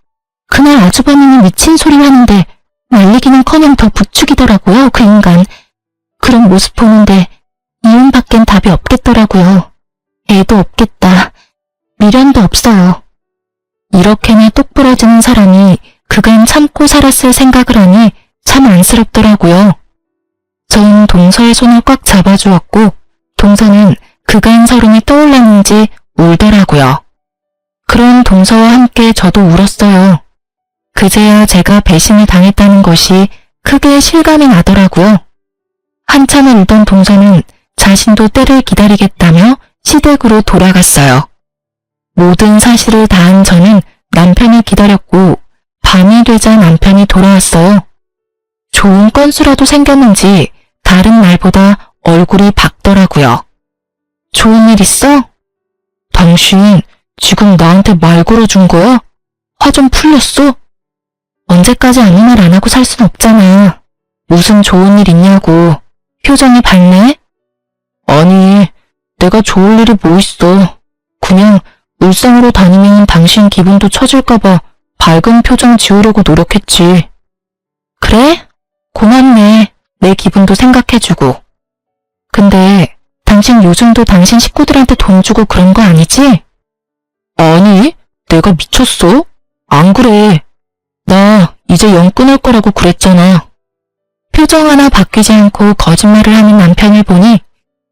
그날 아주버님이 미친 소리 하는데 말리기는커녕 더 부추기더라고요, 그 인간. 그런 모습 보는데 이혼밖엔 답이 없겠더라고요. 애도 없겠다. 미련도 없어요. 이렇게나 똑 부러지는 사람이 그간 참고 살았을 생각을 하니 참 안쓰럽더라고요. 전 동서의 손을 꽉 잡아주었고 동서는 그간 서름이 떠올랐는지 울더라고요. 그런 동서와 함께 저도 울었어요. 그제야 제가 배신을 당했다는 것이 크게 실감이 나더라고요. 한참을 울던 동서는 자신도 때를 기다리겠다며 시댁으로 돌아갔어요. 모든 사실을 다한 저는 남편을 기다렸고 밤이 되자 남편이 돌아왔어요. 좋은 건수라도 생겼는지 다른 날보다 얼굴이 밝더라고요. 좋은 일 있어? 당신 지금 나한테 말 걸어준 거야? 화 좀 풀렸어? 언제까지 아무 말 안 하고 살 순 없잖아. 무슨 좋은 일 있냐고. 표정이 밝네? 아니, 내가 좋을 일이 뭐 있어. 그냥 울상으로 다니면 당신 기분도 처질까봐 밝은 표정 지우려고 노력했지. 그래? 고맙네. 내 기분도 생각해주고. 근데 당신 요즘도 당신 식구들한테 돈 주고 그런 거 아니지? 아니, 내가 미쳤어? 안 그래. 나 이제 영 끊을 거라고 그랬잖아. 표정 하나 바뀌지 않고 거짓말을 하는 남편을 보니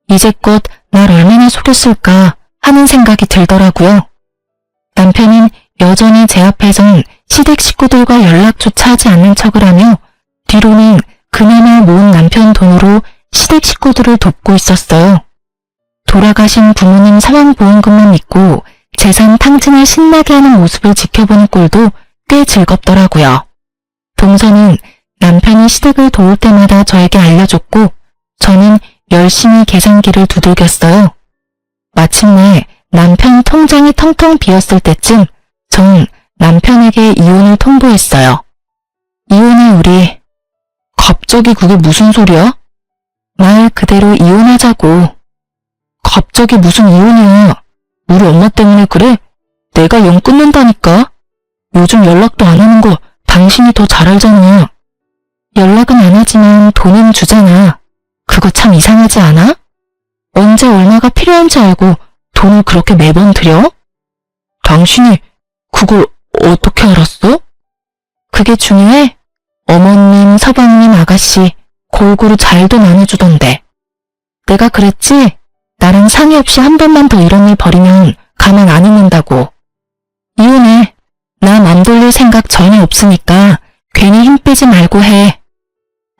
이제껏 날 얼마나 속였을까 하는 생각이 들더라고요. 남편은 여전히 제 앞에선 시댁 식구들과 연락조차 하지 않는 척을 하며 뒤로는 그나마 모은 남편 돈으로 시댁 식구들을 돕고 있었어요. 돌아가신 부모님 사망보험금만 믿고 재산 탕진을 신나게 하는 모습을 지켜보는 꼴도 꽤 즐겁더라고요. 동서는 남편이 시댁을 도울 때마다 저에게 알려줬고 저는 열심히 계산기를 두들겼어요. 마침내 남편 통장이 텅텅 비었을 때쯤 전 남편에게 이혼을 통보했어요. 이혼해 우리. 갑자기 그게 무슨 소리야? 말 그대로 이혼하자고. 갑자기 무슨 이혼이야. 우리 엄마 때문에 그래? 내가 영 끊는다니까. 요즘 연락도 안 하는 거 당신이 더 잘 알잖아. 연락은 안 하지만 돈은 주잖아. 그거 참 이상하지 않아? 언제 얼마가 필요한지 알고 돈을 그렇게 매번 들여? 당신이 그걸 어떻게 알았어? 그게 중요해? 어머님, 서방님, 아가씨 골고루 잘도 나눠주던데. 내가 그랬지? 나랑 상의 없이 한 번만 더 이런 일 벌이면 가만 안 있는다고. 이혼해. 나 맘 돌릴 생각 전혀 없으니까 괜히 힘 빼지 말고 해.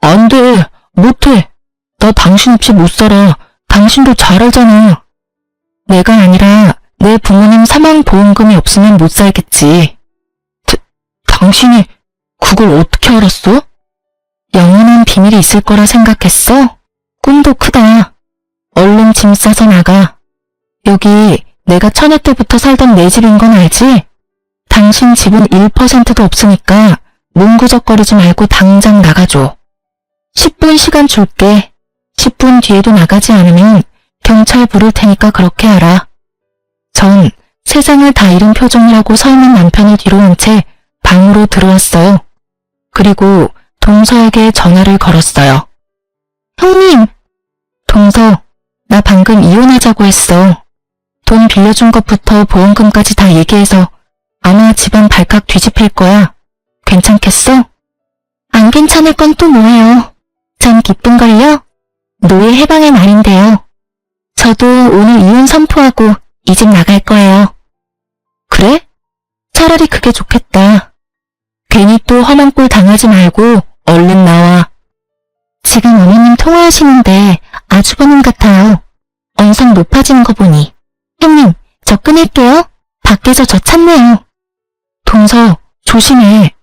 안 돼. 못해. 나 당신 없이 못 살아. 당신도 잘 알잖아. 내가 아니라 내 부모님 사망보험금이 없으면 못 살겠지. 당신이 그걸 어떻게 알았어? 영원한 비밀이 있을 거라 생각했어? 꿈도 크다. 얼른 짐 싸서 나가. 여기 내가 처녀 때부터 살던 내 집인 건 알지? 당신 집은 1%도 없으니까 문구적거리지 말고 당장 나가줘. 10분 시간 줄게. 10분 뒤에도 나가지 않으면 경찰 부를 테니까 그렇게 하라. 전 세상을 다 잃은 표정이라고 서 있는 남편을 뒤로 한 채 방으로 들어왔어요. 그리고 동서에게 전화를 걸었어요. 형님! 동서, 나 방금 이혼하자고 했어. 돈 빌려준 것부터 보험금까지 다 얘기해서 아마 집안 발칵 뒤집힐 거야. 괜찮겠어? 안 괜찮을 건 또 뭐예요? 전 기쁜걸요? 노예 해방의 날인데요. 저도 오늘 이혼 선포하고 이 집 나갈 거예요. 그래? 차라리 그게 좋겠다. 괜히 또 험한 꼴 당하지 말고 얼른 나와. 지금 어머님 통화하시는데 아주버님 같아요. 언성 높아지는 거 보니. 형님, 저 끊을게요. 밖에서 저 찾네요. 동서, 조심해.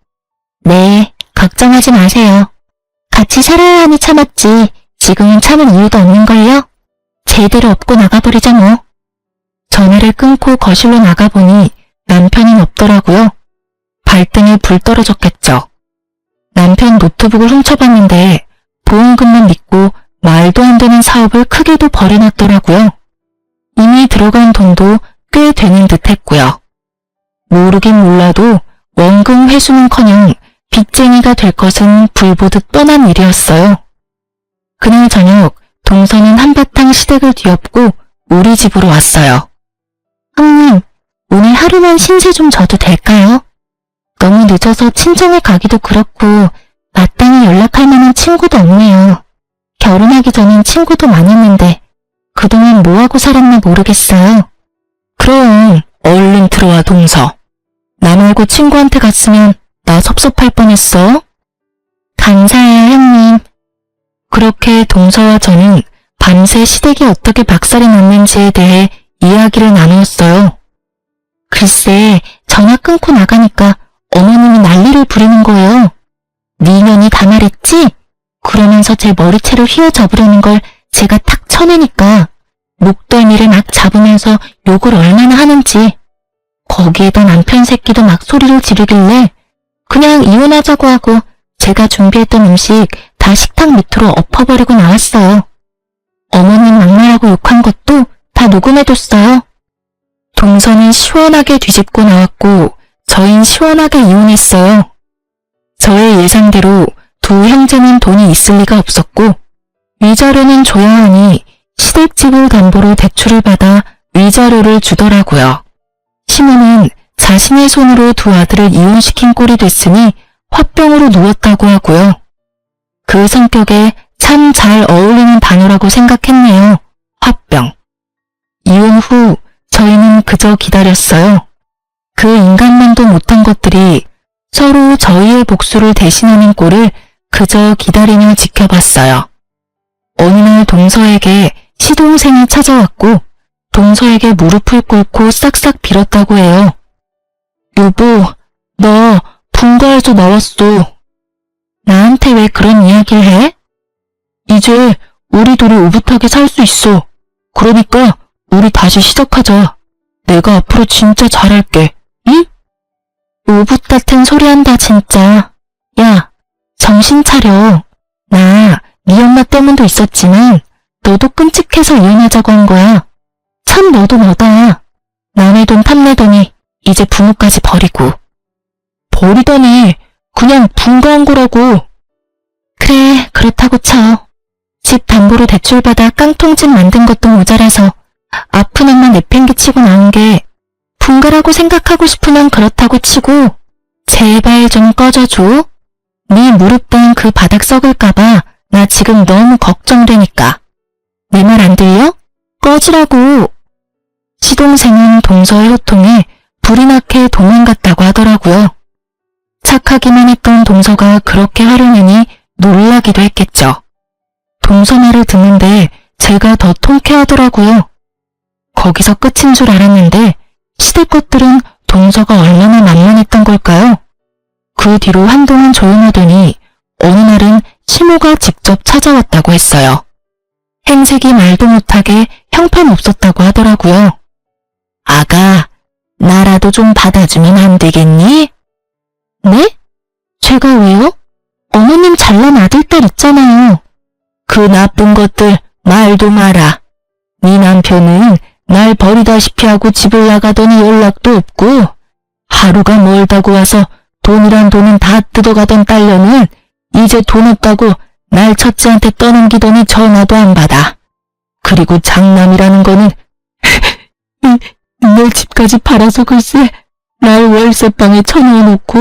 네, 걱정하지 마세요. 같이 살아야 하니 참았지. 지금은 참을 이유도 없는걸요? 제대로 업고 나가버리자 뭐. 전화를 끊고 거실로 나가보니 남편은 없더라고요. 발등에 불 떨어졌겠죠. 남편 노트북을 훔쳐봤는데 보험금만 믿고 말도 안 되는 사업을 크게도 벌여놨더라고요. 이미 들어간 돈도 꽤 되는 듯 했고요. 모르긴 몰라도 원금 회수는커녕 빚쟁이가 될 것은 불보듯 뻔한 일이었어요. 그날 저녁 동서는 한바탕 시댁을 뒤엎고 우리 집으로 왔어요. 형님, 오늘 하루만 신세 좀 져도 될까요? 너무 늦어서 친정에 가기도 그렇고 마땅히 연락할 만한 친구도 없네요. 결혼하기 전엔 친구도 많았는데 그동안 뭐하고 살았나 모르겠어요. 그럼 얼른 들어와 동서. 나 말고 친구한테 갔으면 나 섭섭할 뻔했어. 감사해요 형님. 그렇게 동서와 저는 밤새 시댁이 어떻게 박살이 났는지에 대해 이야기를 나누었어요. 글쎄 전화 끊고 나가니까 어머님이 난리를 부리는 거예요. 네 년이 다 말했지? 그러면서 제 머리채를 휘어잡으려는 걸 제가 탁 쳐내니까 목덜미를 막 잡으면서 욕을 얼마나 하는지. 거기에다 남편 새끼도 막 소리를 지르길래 그냥 이혼하자고 하고 제가 준비했던 음식 다 식탁 밑으로 엎어버리고 나왔어요. 어머님 막말하고 욕한 것도 다 녹음해뒀어요. 동서는 시원하게 뒤집고 나왔고 저흰 시원하게 이혼했어요. 저의 예상대로 두 형제는 돈이 있을 리가 없었고 위자료는 줘야 하니 시댁집을 담보로 대출을 받아 위자료를 주더라고요. 시모는 자신의 손으로 두 아들을 이혼시킨 꼴이 됐으니 화병으로 누웠다고 하고요. 그 성격에 참 잘 어울리는 단어라고 생각했네요. 화병. 이혼 후 저희는 그저 기다렸어요. 그 인간만도 못한 것들이 서로 저희의 복수를 대신하는 꼴을 그저 기다리며 지켜봤어요. 어느 날 동서에게 시동생이 찾아왔고 동서에게 무릎을 꿇고 싹싹 빌었다고 해요. 여보, 나 분가에서 나왔어. 나한테 왜 그런 이야기를 해? 이제 우리 둘이 오붓하게 살 수 있어. 그러니까 우리 다시 시작하자. 내가 앞으로 진짜 잘할게. 응? 오붓 같은 소리 한다 진짜. 야, 정신 차려. 나 네 엄마 때문도 있었지만 너도 끔찍해서 이혼하자고 한 거야. 참 너도 너다. 남의 돈 탐내더니 이제 부모까지 버리고. 버리다니 그냥 분가한 거라고. 그래, 그렇다고 쳐. 집 담보로 대출받아 깡통집 만든 것도 모자라서 아픈 엄마 내팽개치고 나온 게 분가라고 생각하고 싶으면 그렇다고 치고 제발 좀 꺼져줘. 네 무릎 단 그 바닥 썩을까봐 나 지금 너무 걱정되니까. 내 말 안 들려? 꺼지라고. 시동생은 동서의 호통에 불이 나게 도망갔다고 하더라고요. 착하기만 했던 동서가 그렇게 화를 내니 놀라기도 했겠죠. 동서 말을 듣는데 제가 더 통쾌하더라고요. 거기서 끝인 줄 알았는데 시댁 것들은 동서가 얼마나 만만했던 걸까요? 그 뒤로 한동안 조용하더니 어느 날은 시모가 직접 찾아왔다고 했어요. 행색이 말도 못하게 형편없었다고 하더라고요. 아가, 나라도 좀 받아주면 안 되겠니? 네? 제가 왜요? 어머님 잘난 아들딸 있잖아요. 그 나쁜 것들 말도 마라. 네 남편은 날 버리다시피 하고 집을 나가더니 연락도 없고 하루가 멀다고 와서 돈이란 돈은 다 뜯어가던 딸려는 이제 돈 없다고 날 첫째한테 떠넘기더니 전화도 안 받아. 그리고 장남이라는 거는 내 집까지 팔아서 글쎄 날 월세방에 쳐넣어놓고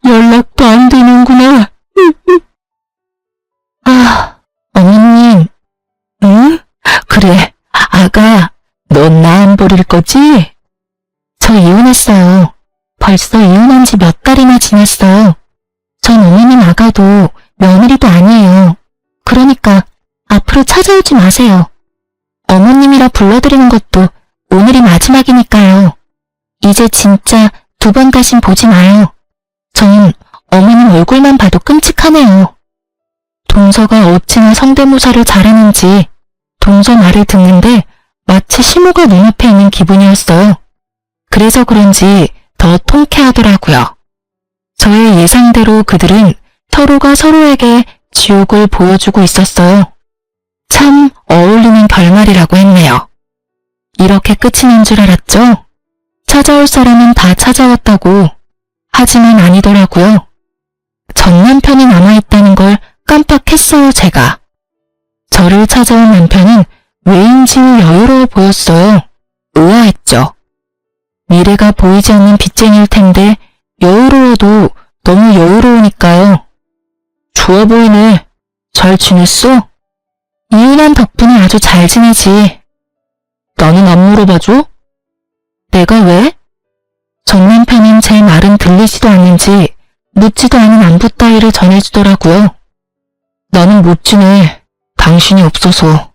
연락도 안 되는구나. 아, 어머님. 응? 그래, 아가, 넌 나 안 버릴 거지? 저 이혼했어요. 벌써 이혼한 지 몇 달이나 지났어요. 전 어머님 아가도 며느리도 아니에요. 그러니까 앞으로 찾아오지 마세요. 어머님이라 불러드리는 것도 오늘이 마지막이니까요. 이제 진짜 두 번 다신 보지 마요. 전 어머님 얼굴만 봐도 끔찍하네요. 동서가 어찌나 성대모사를 잘하는지 동서 말을 듣는데 마치 시모가 눈앞에 있는 기분이었어요. 그래서 그런지 더 통쾌하더라고요. 저의 예상대로 그들은 서로가 서로에게 지옥을 보여주고 있었어요. 참 어울리는 결말이라고 했네요. 이렇게 끝이 난 줄 알았죠? 찾아올 사람은 다 찾아왔다고. 하지만 아니더라고요. 전 남편이 남아있다는 걸 깜빡했어요, 제가. 저를 찾아온 남편은 왜인지 여유로워 보였어요. 의아했죠. 미래가 보이지 않는 빚쟁이일 텐데 여유로워도 너무 여유로우니까요. 좋아 보이네. 잘 지냈어? 이혼한 덕분에 아주 잘 지내지. 나는 안 물어봐줘? 내가 왜? 전 남편은 제 말은 들리지도 않는지 묻지도 않은 안부 따위를 전해주더라고요. 나는 못 지내. 당신이 없어서.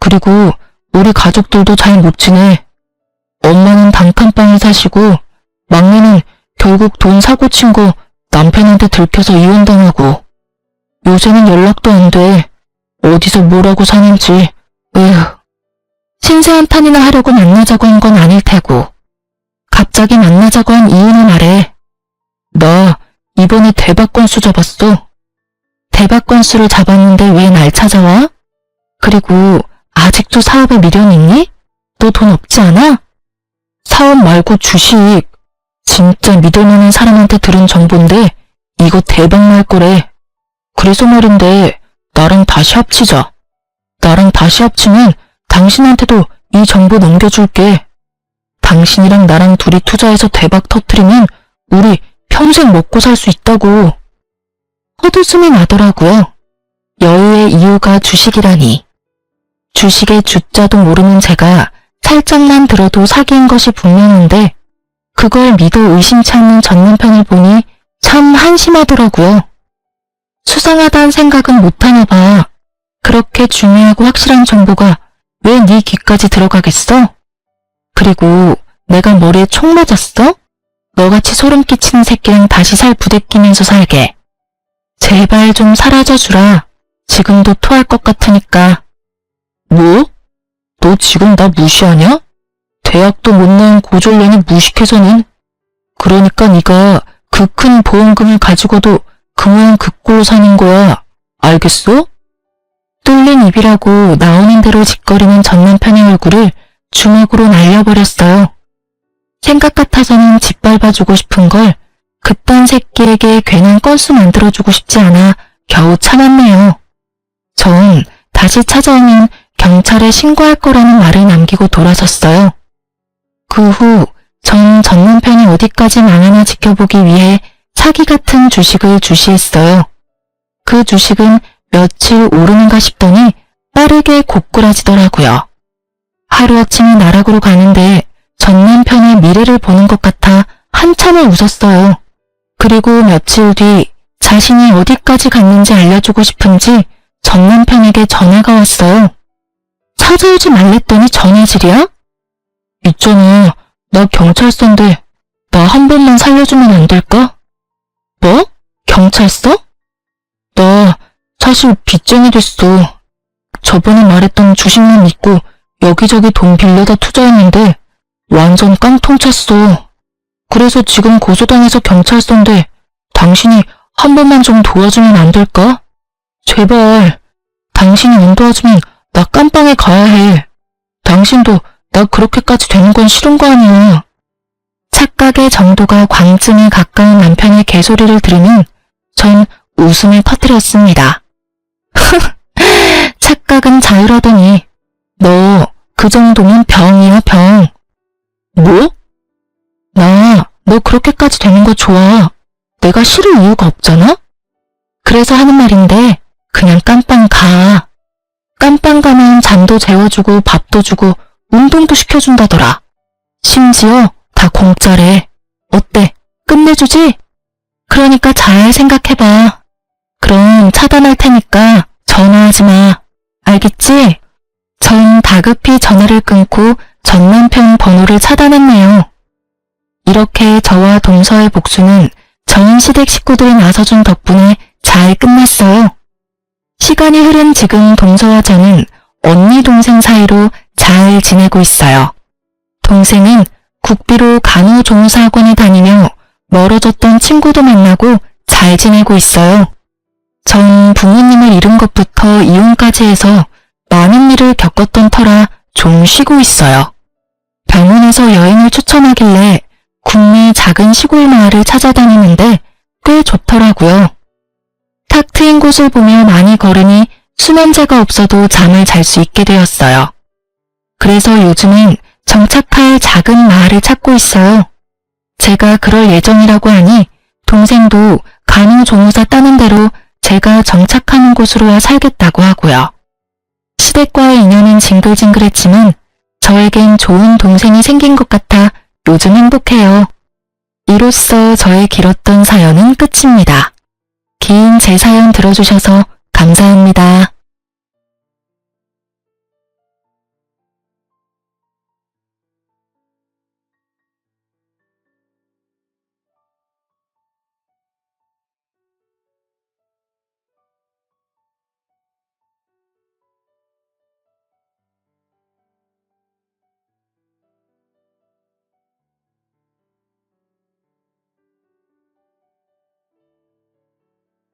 그리고 우리 가족들도 잘 못 지내. 엄마는 단칸방에 사시고 막내는 결국 돈 사고 친 거 남편한테 들켜서 이혼당하고 요새는 연락도 안 돼. 어디서 뭐라고 사는지. 에휴. 신세 한탄이나 하려고 만나자고 한 건 아닐 테고 갑자기 만나자고 한 이유는 말해. 나 이번에 대박 건수 잡았어. 대박 건수를 잡았는데 왜 날 찾아와? 그리고 아직도 사업에 미련 있니? 너 돈 없지 않아? 사업 말고 주식. 진짜 믿을만한 사람한테 들은 정보인데 이거 대박 날 거래. 그래서 말인데 나랑 다시 합치자. 나랑 다시 합치면 당신한테도 이 정보 넘겨줄게. 당신이랑 나랑 둘이 투자해서 대박 터트리면 우리 평생 먹고 살 수 있다고. 헛웃음이 나더라고요. 여유의 이유가 주식이라니. 주식의 주자도 모르는 제가 살짝만 들어도 사기인 것이 분명한데 그걸 믿어 의심치 않는 전 남편을 보니 참 한심하더라고요. 수상하다는 생각은 못하나 봐. 그렇게 중요하고 확실한 정보가 왜 네 귀까지 들어가겠어? 그리고 내가 머리에 총 맞았어? 너같이 소름 끼치는 새끼랑 다시 살 부대끼면서 살게. 제발 좀 사라져주라. 지금도 토할 것 같으니까. 뭐? 너 지금 나 무시하냐? 대학도 못 나온 고졸년이 무식해서는. 그러니까 네가 그 큰 보험금을 가지고도 그 모양 그 꼴로 사는 거야. 알겠어? 뚫린 입이라고 나오는 대로 짓거리는 전 남편의 얼굴을 주먹으로 날려버렸어요. 생각 같아서는 짓밟아주고 싶은 걸 그딴 새끼에게 괜한 건수 만들어주고 싶지 않아 겨우 참았네요. 전 다시 찾아오면 경찰에 신고할 거라는 말을 남기고 돌아섰어요. 그 후 전 남편이 어디까지 망하나 지켜보기 위해 사기 같은 주식을 주시했어요. 그 주식은 며칠 오르는가 싶더니 빠르게 고꾸라지더라고요. 하루아침에 나락으로 가는데 전 남편의 미래를 보는 것 같아 한참을 웃었어요. 그리고 며칠 뒤 자신이 어디까지 갔는지 알려주고 싶은지 전 남편에게 전화가 왔어요. 찾아오지 말랬더니 전화질이야? 있잖아, 나 경찰서인데 나 한 번만 살려주면 안 될까? 뭐? 경찰서? 나 사실 빚쟁이 됐어. 저번에 말했던 주식만 믿고 여기저기 돈 빌려다 투자했는데 완전 깡통 찼어. 그래서 지금 고소당해서 경찰서인데 당신이 한 번만 좀 도와주면 안 될까? 제발. 당신이 안 도와주면 나 깜빵에 가야 해. 당신도 나 그렇게까지 되는 건 싫은 거 아니야. 착각의 정도가 광증에 가까운 남편의 개소리를 들으면 전 웃음을 터뜨렸습니다. 착각은 자유라더니 너 그 정도면 병이야, 병. 뭐? 너 그렇게까지 되는 거 좋아. 내가 싫을 이유가 없잖아? 그래서 하는 말인데 그냥 깜빵 가. 깜빵 가면 잠도 재워주고 밥도 주고 운동도 시켜준다더라. 심지어 다 공짜래. 어때? 끝내주지? 그러니까 잘 생각해봐. 그럼 차단할 테니까 전화하지 마. 알겠지? 전 다급히 전화를 끊고 전 남편 번호를 차단했네요. 이렇게 저와 동서의 복수는 전 시댁 식구들이 나서준 덕분에 잘 끝났어요. 시간이 흐른 지금 동서와 저는 언니 동생 사이로 잘 지내고 있어요. 동생은 국비로 간호조무사학원에 다니며 멀어졌던 친구도 만나고 잘 지내고 있어요. 전 부모님을 잃은 것부터 이혼까지 해서 많은 일을 겪었던 터라 좀 쉬고 있어요. 병원에서 여행을 추천하길래 국내 작은 시골 마을을 찾아다니는데 꽤 좋더라고요. 탁 트인 곳을 보며 많이 걸으니 수면제가 없어도 잠을 잘 수 있게 되었어요. 그래서 요즘은 정착할 작은 마을을 찾고 있어요. 제가 그럴 예정이라고 하니 동생도 간호조무사 따는 대로 제가 정착하는 곳으로 와 살겠다고 하고요. 시댁과의 인연은 징글징글했지만 저에겐 좋은 동생이 생긴 것 같아 요즘 행복해요. 이로써 저의 길었던 사연은 끝입니다. 긴 제 사연 들어주셔서 감사합니다.